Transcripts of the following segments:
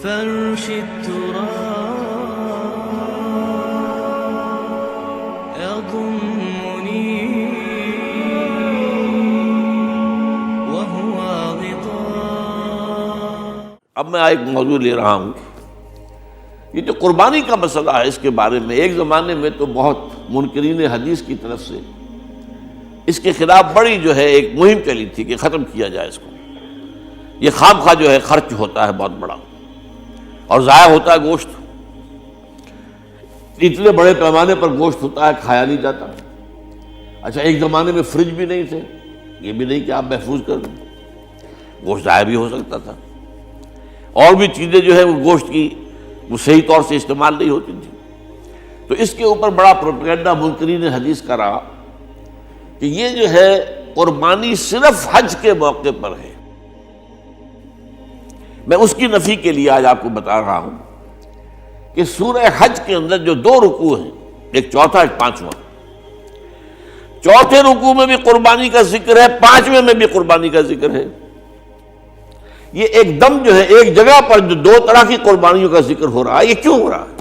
فرش التراب يضمني وهو غطاء. اب میں ایک موضوع لے رہا ہوں. یہ جو قربانی کا مسئلہ ہے، اس کے بارے میں ایک زمانے میں تو بہت منکرین حدیث کی طرف سے اس کے خلاف بڑی جو ہے ایک مہم چلی تھی کہ ختم کیا جائے اس کو. یہ خام خواہ جو ہے خرچ ہوتا ہے بہت بڑا اور ضائع ہوتا ہے گوشت. اتنے بڑے پیمانے پر گوشت ہوتا ہے، کھایا نہیں جاتا. اچھا، ایک زمانے میں فریج بھی نہیں تھے، یہ بھی نہیں کہ آپ محفوظ کر دیں، گوشت ضائع بھی ہو سکتا تھا. اور بھی چیزیں جو ہے وہ گوشت کی وہ صحیح طور سے استعمال نہیں ہوتی تھی. تو اس کے اوپر بڑا پروپیگنڈا منکرین حدیث کا رہا کہ یہ جو ہے قربانی صرف حج کے موقع پر ہے. میں اس کی نفی کے لیے آج آپ کو بتا رہا ہوں کہ سورہ حج کے اندر جو دو رکوع ہیں، ایک چوتھا ایک پانچواں، چوتھے رکوع میں بھی قربانی کا ذکر ہے، پانچویں میں بھی قربانی کا ذکر ہے. یہ ایک دم جو ہے ایک جگہ پر جو دو طرح کی قربانیوں کا ذکر ہو رہا ہے، یہ کیوں ہو رہا ہے؟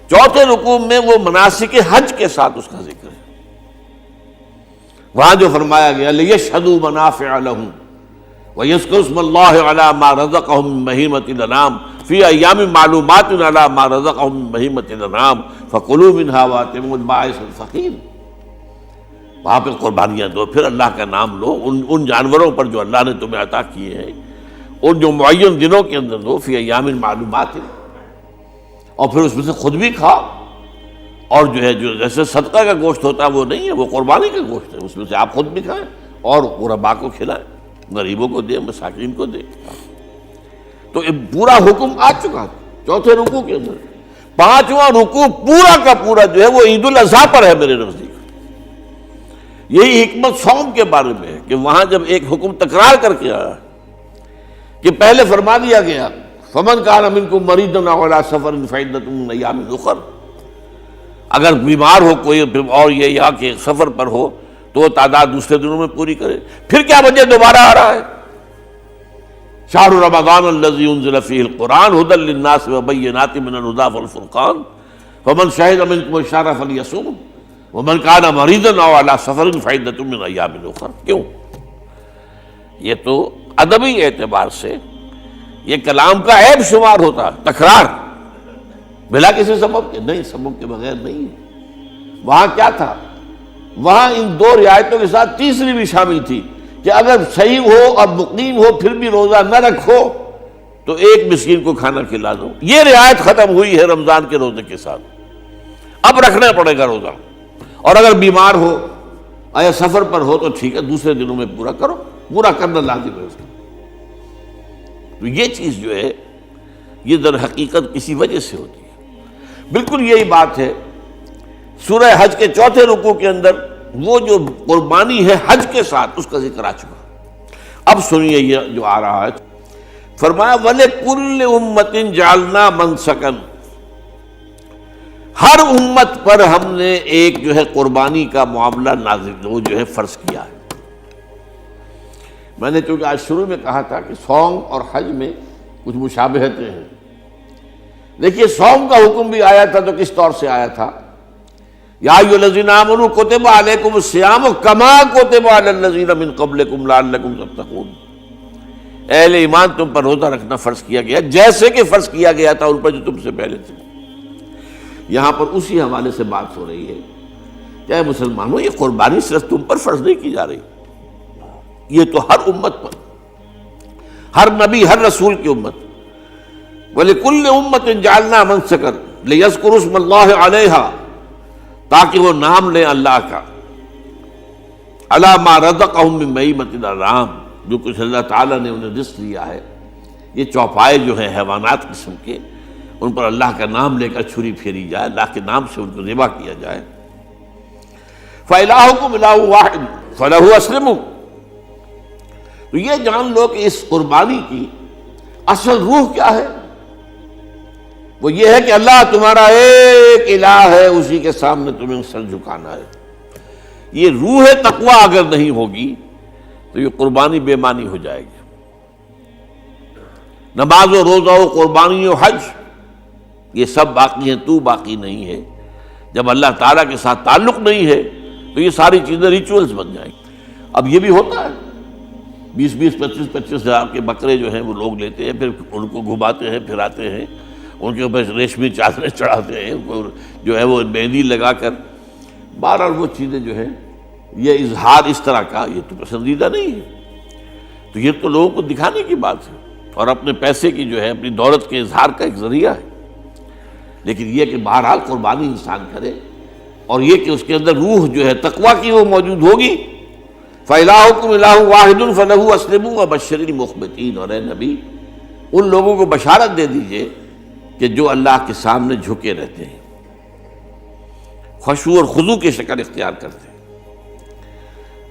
چوتھے رکوع میں وہ مناسک حج کے ساتھ اس کا ذکر ہے. وہاں جو فرمایا گیا لِيَشْهَدُوا مَنَافِعَ لَهُمْ وَيَذْكُرُوا اسْمَ اللَّهِ عَلَىٰ مَا رَزَقَهُم مِّن بَهِيمَةِ الْأَنْعَامِ فِي أَيَّامٍ مَّعْلُومَاتٍ عَلَىٰ مَا رَزَقَهُم مِّن بَهِيمَةِ الْأَنْعَامِ فَكُلُوا مِنْهَا وَأَطْعِمُوا الْبَائِسَ الْفَقِيرَ. وہاں پہ قربانیاں دو، پھر اللہ کا نام لو ان جانوروں پر جو اللہ نے تمہیں عطا کیے ہیں، ان جو معین دنوں کے اندر دو، فی ایام معلومات، اور پھر اس میں سے خود بھی کھاؤ. اور جو ہے جو جیسے صدقہ کا گوشت ہوتا ہے وہ نہیں ہے، وہ قربانی کا گوشت ہے، اس میں سے آپ خود بھی کھائیں اور غرباء کو کھلائیں، غریبوں کو دیں، مساکین کو دیں. تو یہ پورا حکم آ چکا ہے چوتھے رکوع کے اندر. پانچواں رکوع پورا کا پورا جو ہے وہ عید الاضحیٰ پر ہے میرے نزدیک. یہی حکمت صوم کے بارے میں ہے کہ وہاں جب ایک حکم تکرار کر کے آیا کہ پہلے فرما دیا گیا فَمَنْ كَانَ مِنْكُمْ مَرِيضًا أَوْ عَلَىٰ سَفَرٍ فَعِدَّةٌ مِّنْ أَيَّامٍ أُخَرَ، اگر بیمار ہو کوئی اور یہ یا کہ سفر پر ہو تو وہ تعداد دوسرے دنوں میں پوری کرے. پھر کیا وجہ دوبارہ آ رہا ہے؟ شہر رمضان الذی انزل فیہ القرآن ھدی للناس وبینات من الھدی والفرقان فمن شہد منکم الشہر فلیصمہ ومن کان مریضا او علی سفر فعدۃ من ایام اخر. کیوں؟ یہ تو ادبی اعتبار سے یہ کلام کا عیب شمار ہوتا ہے، تکرار بلا کسی سبب کے. نہیں، سبب کے بغیر نہیں ہے. وہاں کیا تھا؟ وہاں ان دو رعایتوں کے ساتھ تیسری بھی شامل تھی کہ اگر صحیح ہو اور مقیم ہو پھر بھی روزہ نہ رکھو تو ایک مسکین کو کھانا کھلا دو. یہ رعایت ختم ہوئی ہے رمضان کے روزے کے ساتھ. اب رکھنا پڑے گا روزہ، اور اگر بیمار ہو یا سفر پر ہو تو ٹھیک ہے، دوسرے دنوں میں پورا کرو، پورا کرنا لازم ہے اس کا. تو یہ چیز جو ہے یہ در حقیقت کسی وجہ سے ہوتی ہے. بالکل یہی بات ہے سورہ حج کے چوتھے رکوع کے اندر وہ جو قربانی ہے حج کے ساتھ اس کا ذکر آ چکا. اب سنیے یہ جو آ رہا ہے، فرمایا وَلِكُلِّ أُمَّةٍ جَعَلْنَا مَنْسَكًا، ہر امت پر ہم نے ایک جو ہے قربانی کا معاملہ نازل وہ جو ہے فرض کیا ہے. میں نے چونکہ آج شروع میں کہا تھا کہ صوم اور حج میں کچھ مشابہتیں ہیں. دیکھیے صوم کا حکم بھی آیا تھا تو کس طور سے آیا تھا؟ یا ایھا الذین آمنوا کتب علیکم الصیام کما کتب علی الذین من قبلکم لعلکم تتقون. اہل ایمان تم پر روزہ رکھنا فرض کیا گیا جیسے کہ فرض کیا گیا تھا ان پر جو تم سے پہلے تھے. یہاں پر اسی حوالے سے بات ہو رہی ہے کہ اے مسلمانوں، یہ قربانی صرف تم پر فرض نہیں کی جا رہی، یہ تو ہر امت پر، ہر نبی ہر رسول کی امت. وَلِكُلِّ أُمَّةٍ جَعَلْنَا مَنْسَكًا لِيَذْكُرُوا اسْمَ اللَّهِ عَلَيْهَا، تاکہ وہ نام لیں اللہ کا، عَلَىٰ مَا رَزَقَهُم مِّن بَهِیمَةِ الْأَنْعَامِ، جو کچھ اللہ تعالیٰ نے انہیں رزق دیا ہے. یہ چوپائے جو ہیں حیوانات قسم کے، ان پر اللہ کا نام لے کر چھری پھیری جائے، اللہ کے نام سے ان کو ذبح کیا جائے. فَإِلَٰهُكُمْ إِلَٰهٌ وَاحِدٌ فَلَهُ أَسْلِمُوا. تو یہ جان لو کہ اس قربانی کی اصل روح کیا ہے؟ وہ یہ ہے کہ اللہ تمہارا ایک الہ ہے، اسی کے سامنے تمہیں سر جھکانا ہے. یہ روح تقویٰ اگر نہیں ہوگی تو یہ قربانی بے معنی ہو جائے گی. نماز و روزہ و قربانی و حج یہ سب باقی ہیں، تو باقی نہیں ہے۔ جب اللہ تعالیٰ کے ساتھ تعلق نہیں ہے تو یہ ساری چیزیں ریچولز بن جائیں گی۔ اب یہ بھی ہوتا ہے 20-25 ہزار کے بکرے جو ہیں وہ لوگ لیتے ہیں، پھر ان کو گھماتے ہیں، پھراتے ہیں، ان کے اوپر ریشمی چادریں چڑھاتے ہیں، جو ہے وہ مہندی لگا کر، بہرحال وہ چیزیں جو ہیں یہ اظہار اس طرح کا یہ تو پسندیدہ نہیں ہے۔ تو یہ تو لوگوں کو دکھانے کی بات ہے اور اپنے پیسے کی جو ہے اپنی دولت کے اظہار کا ایک ذریعہ ہے، لیکن یہ کہ بہرحال قربانی انسان کرے اور یہ کہ اس کے اندر روح جو ہے تقویٰ کی وہ موجود ہوگی۔ فَإِلَٰهُكُمْ إِلَٰهٌ وَاحِدٌ فَلَهُ أَسْلِمُوا وَبَشِّرِ الْمُخْبِتِينَ، اور اے نبی ان لوگوں کو بشارت دے دیجئے کہ جو اللہ کے سامنے جھکے رہتے ہیں، خشوع اور خضوع کی شکل اختیار کرتے ہیں۔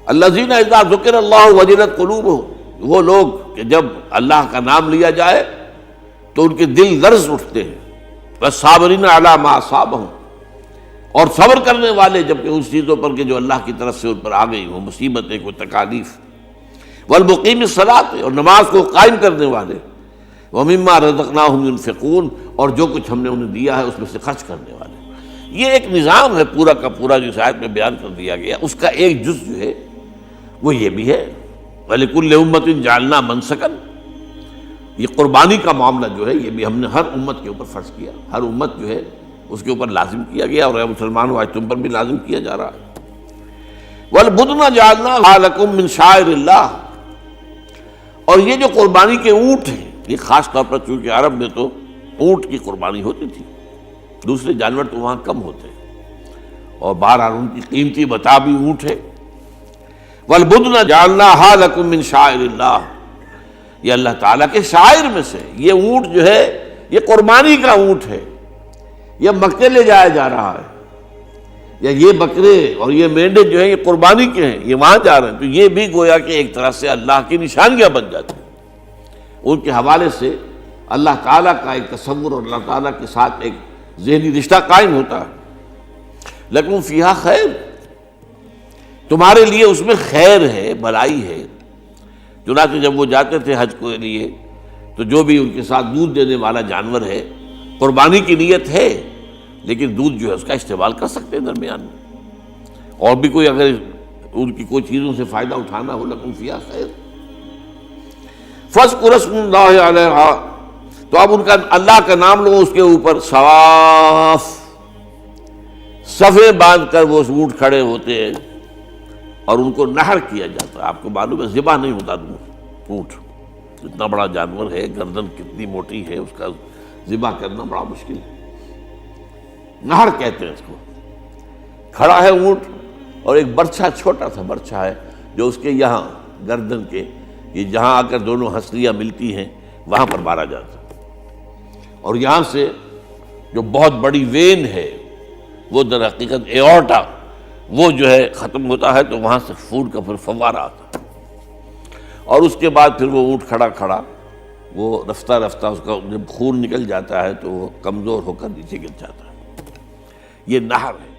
الَّذِينَ إِذَا ذُكِرَ اللَّهُ وَجِلَتْ قُلُوبُهُمْ، وہ لوگ کہ جب اللہ کا نام لیا جائے تو ان کے دل لرز اٹھتے ہیں۔ وَالصَّابِرِينَ عَلَىٰ مَا أَصَابَهُمْ، اور صبر کرنے والے جبکہ اس چیزوں پر کہ جو اللہ کی طرف سے ان پر آ گئی، وہ مصیبتیں، کوئی تکالیف۔ والمقیم الصلاۃ، اور نماز کو قائم کرنے والے۔ ومما رزقناہم ينفقون، اور جو کچھ ہم نے انہیں دیا ہے اس میں سے خرچ کرنے والے۔ یہ ایک نظام ہے پورا کا پورا جو اس آیت میں بیان کر دیا گیا، اس کا ایک جز جو ہے وہ یہ بھی ہے وَلِكُلِّ أُمَّةٍ جَعَلْنَا مَنسَكًا، یہ قربانی کا معاملہ جو ہے یہ بھی ہم نے ہر امت کے اوپر فرض کیا، ہر امت جو ہے اس کے اوپر لازم کیا گیا، اور اے مسلمانوں آج تم پر بھی لازم کیا جا رہا ہے۔ وَالْبُدْنَ جَعَلْنَاهَا لَكُم مِّن شَعَائِرِ اللَّهِ، اور یہ جو قربانی کے اونٹ ہیں، یہ خاص طور پر چونکہ عرب میں تو اونٹ کی قربانی ہوتی تھی، دوسرے جانور تو وہاں کم ہوتے ہیں، اور بہرحال ان کی قیمتی متاع بھی اونٹ ہے۔ وَالْبُدْنَ جَعَلْنَاهَا لَكُم مِّن شَعَائِرِ اللَّهِ، یہ اللہ تعالیٰ کے شعائر میں سے یہ اونٹ جو ہے یہ قربانی کا اونٹ ہے، یہ مکے لے جایا جا رہا ہے، یا یہ بکرے اور یہ مینڈے جو ہیں یہ قربانی کے ہیں، یہ وہاں جا رہے ہیں، تو یہ بھی گویا کہ ایک طرح سے اللہ کی نشانیاں بن جاتی ہیں۔ ان کے حوالے سے اللہ تعالیٰ کا ایک تصور اور اللہ تعالیٰ کے ساتھ ایک ذہنی رشتہ قائم ہوتا ہے۔ لیکن فیہا خیر، تمہارے لیے اس میں خیر ہے، بھلائی ہے۔ چنانچہ جب وہ جاتے تھے حج کے لیے تو جو بھی ان کے ساتھ دودھ دینے والا جانور ہے، قربانی کی نیت ہے لیکن دودھ جو ہے اس کا استعمال کر سکتے ہیں درمیان میں، اور بھی کوئی اگر ان کی کوئی چیزوں سے فائدہ اٹھانا ہو، لکم فیہا خیر۔ فاذکروا اسم اللہ علیہا، تو اب ان کا اللہ کا نام لو اس کے اوپر، صواف، صفیں باندھ کر وہ اونٹ کھڑے ہوتے ہیں اور ان کو نحر کیا جاتا ہے۔ آپ کو معلوم ہے ذبح نہیں ہوتا اونٹ، اتنا بڑا جانور ہے، گردن کتنی موٹی ہے، اس کا ذبح کرنا بڑا مشکل ہے، نہر کہتے ہیں اس کو۔ کھڑا ہے اونٹ اور ایک برچھا، چھوٹا سا برچھا ہے جو اس کے یہاں گردن کے یہ جہاں آ کر دونوں ہنسلیاں ملتی ہیں وہاں پر مارا جاتا ہے، اور یہاں سے جو بہت بڑی وین ہے وہ در حقیقت ایورٹا، وہ جو ہے ختم ہوتا ہے، تو وہاں سے خون کا پھر فوارہ آتا ہے، اور اس کے بعد پھر وہ اونٹ کھڑا کھڑا وہ رفتہ رفتہ اس کا جب خون نکل جاتا ہے تو وہ کمزور ہو کر نیچے گر جاتا ہے۔ یہ نہر ہے۔